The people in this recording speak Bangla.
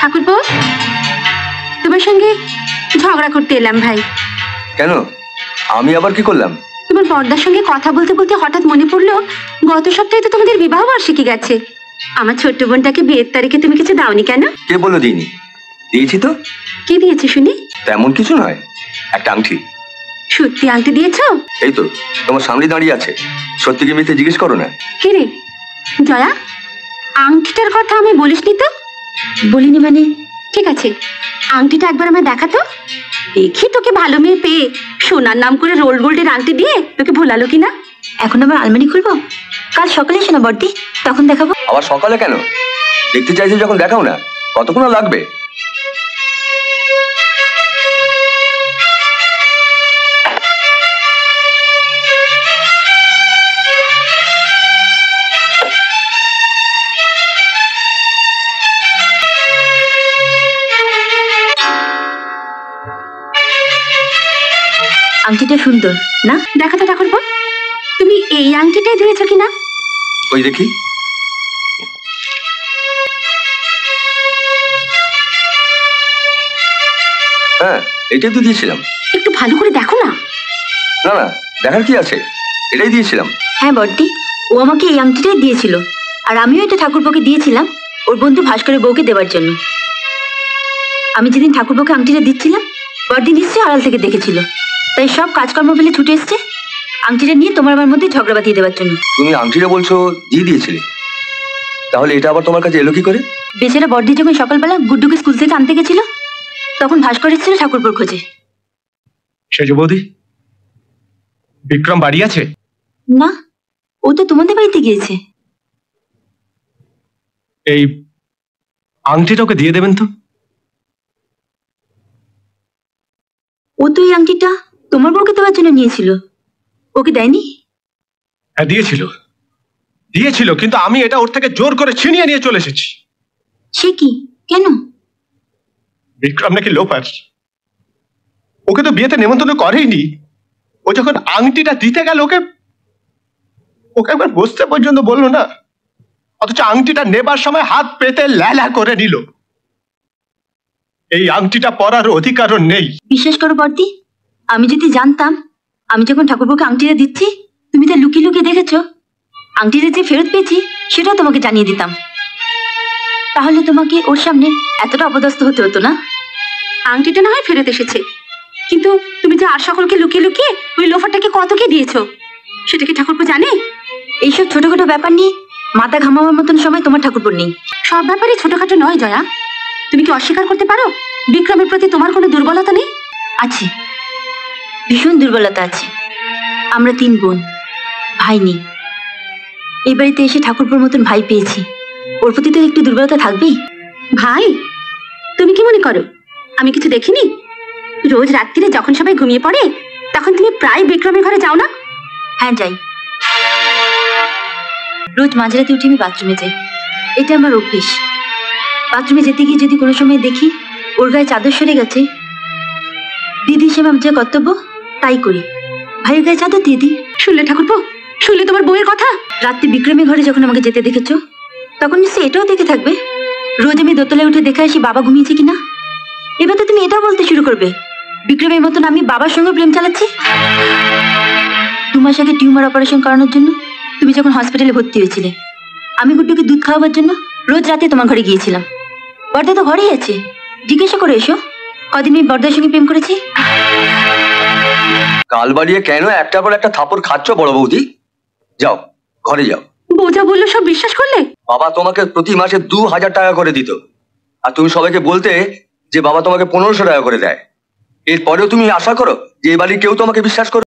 ঠাকুরপো, তোমার সঙ্গে ঝগড়া করতে এলাম ভাই। কেন? আমি আবার কি করলাম? তোমার বড়দার সঙ্গে কথা বলতে বলতে হঠাৎ মনে পড়লো গত সপ্তাহে তো তোমাদের বিবাহ বার্ষিকী গেছে। আমার ছোট্ট বোনটাকে বিয়ের তারিখে তুমি কিছু দাওনি কেন? কে বললো দিইনি? দিয়েছি তো। কি দিয়েছে শুনি? তেমন কিছু নয়, একটা আংটি। সত্যি আংটি দিয়েছো? এই তো তোমার সামনে দাঁড়িয়ে আছে। সত্যি কি মিথ্যে জিজ্ঞেস করো না। কে রে জয়া, আংটিটার কথা আমি বলিসনি তো? বলিনি মানে? ঠিক আছে, আংটিটা একবার আমায় দেখাতো, দেখি তোকে ভালো মেয়ে পেয়ে সোনার নাম করে রোল গোল্ডের আংটি দিয়ে তোকে ভোলালো কিনা। এখন আবার আলমারি খুলবো? কাল সকালে এসো না বড়দি, তখন দেখাবো। আবার সকালে কেন? দেখতে চাইছো যখন দেখাও না। কতক্ষণ লাগবে? আংটিটা সুন্দর না? দেখা তো ঠাকুরপো, তুমি এই আংটিটাই দিয়েছো কিনা? ওই দেখি। হ্যাঁ, এটাই তো দিয়েছিলাম। একটু ভালো করে দেখো না। না না, দেখার কি আছে, এটাই দিয়েছিলাম। হ্যাঁ বড়দি, ও আমাকে এই আংটিটাই দিয়েছিল, আর আমিও এটা ঠাকুরপোকে দিয়েছিলাম ওর বন্ধু ভাস্করের বউকে দেওয়ার জন্য। আমি যেদিন ঠাকুরপোকে আংটিটা দিচ্ছিলাম, বড়দি নিশ্চয়ই আড়াল থেকে দেখেছিল, তাই সব কাজকর্ম ফেলে ছুটে এসছে আংটিটা নিয়ে তোমার আমার মধ্যে ঝগড়া বাঁধিয়ে দেওয়ার জন্য। তুমি আংটিটা বলছো দিয়ে দিয়েছিলে, তাহলে এটা আবার তোমার কাছে এলো কি করে? বেচারা বড়দি যখন সকালবেলা গুড্ডুকে স্কুল থেকে আনতে গেছিল, তখন ভাস্কর এসেছিল ঠাকুরপোর খোঁজে। সেজ বৌদি, বিক্রম বাড়ি আছে? না, ও তো তোমাদের বাড়িতে গিয়েছে। এই আংটিটা ওকে দিয়ে দেবেন তো। ও তো এই আংটিটা তোমার বউকে দেওয়ার জন্য নিয়েছিল, ওকে দেয়নি? হ্যাঁ দিয়েছিল, দিয়েছিল, কিন্তু আমি এটা ওর থেকে জোর করে ছিনিয়ে নিয়ে চলে এসেছি। সে কি? কেন? বিক্রম নাকি লোপার, ওকে তো বিয়েতে নেমন্তন্ন করেইনি। ও যখন আংটিটা দিতে গেল ওকে ওকে একবার বসতে পর্যন্ত বললো না, অথচ আংটিটা নেবার সময় হাত পেতে ল্যালা করে নিল। এই আংটিটা পরার অধিকারও নেই। বিশ্বাস করো বর্দি, আমি যদি জানতাম আমি যখন ঠাকুরপোকে আংটিটা দিচ্ছি তুমি তা লুকিয়ে লুকিয়ে দেখেছো, আংটিটা যে ফেরত পেয়েছি সেটাও তোমাকে জানিয়ে দিতাম, তাহলে তোমাকে ওর সামনে এতটা অপদস্থ হতে হতো না। আংটিটা না হয় ফেরত এসেছে, কিন্তু তুমি যে আর সকলকে লুকিয়ে লুকিয়ে ওই লোফারটাকে কত কি দিয়েছো সেটা কি ঠাকুরপো জানে? এইসব ছোটখাটো ব্যাপার নিয়ে মাথা ঘামাবার মতন সময় তোমার ঠাকুরপোর নেই। সব ব্যাপারই ছোটখাটো নয় জয়া, তুমি কি অস্বীকার করতে পারো বিক্রমের প্রতি তোমার কোনো দুর্বলতা নেই? আছে, ভীষণ দুর্বলতা আছে। আমরা 3 বোন, ভাই নেই। এই বাড়িতে এসে ঠাকুরপোর মতন ভাই পেয়েছি, ওর প্রতি তো একটু দুর্বলতা থাকবেই। ভাই? তুমি কি মনে করো আমি কিছু দেখিনি? রোজ রাত্রিরে যখন সবাই ঘুমিয়ে পড়ে তখন তুমি প্রায় বিক্রমের ঘরে যাও না? হ্যাঁ যাই, রোজ মাঝরাতে উঠে আমি বাথরুমে যাই, এটা আমার অভ্যেস। বাথরুমে যেতে গিয়ে যদি কোনো সময় দেখি ওর গায়ে চাদর সরে গেছে, দিদি হিসেবে আমার যে কর্তব্য তাই করি, ভাইয়ের গায়ে চাদর দিয়ে দিই। শুনলে ঠাকুরপো, শুনলে তোমার বউয়ের কথা? রাত্রি বিক্রমের ঘরে যখন আমাকে যেতে দেখেছো তখন নিশ্চয়ই এটাও দেখে থাকবে রোজ আমি দোতলায় উঠে দেখে আসি বাবা ঘুমিয়েছে কিনা। এবার তো তুমি এটাও বলতে শুরু করবে বিক্রমের মতন আমি বাবার সঙ্গে প্রেম চালাচ্ছি। 2 মাস আগে টিউমার অপারেশন করানোর জন্য তুমি যখন হসপিটালে ভর্তি হয়েছিলে, আমি গুড্ডুকে দুধ খাওয়াবার জন্য রোজ রাতে তোমার ঘরে গিয়েছিলাম। বর্দা তো ঘরেই আছে, জিজ্ঞাসা করে এসো কদিন আমি বর্দার সঙ্গে প্রেম করেছি। কাল বাড়িয়ে কেন একটা পর একটা থাপড় খাচ্ছ বড় বৌদি? যাও ঘরে যাও। বৌজা বললো সব বিশ্বাস করলে? বাবা তোমাকে প্রতি মাসে 2000 টাকা করে দিত, আর তুমি সবাইকে বলতে যে বাবা তোমাকে 1500 টাকা করে দেয়। এরপরেও তুমি আশা করো যে এই বাড়ির কেউ তোমাকে বিশ্বাস করবে?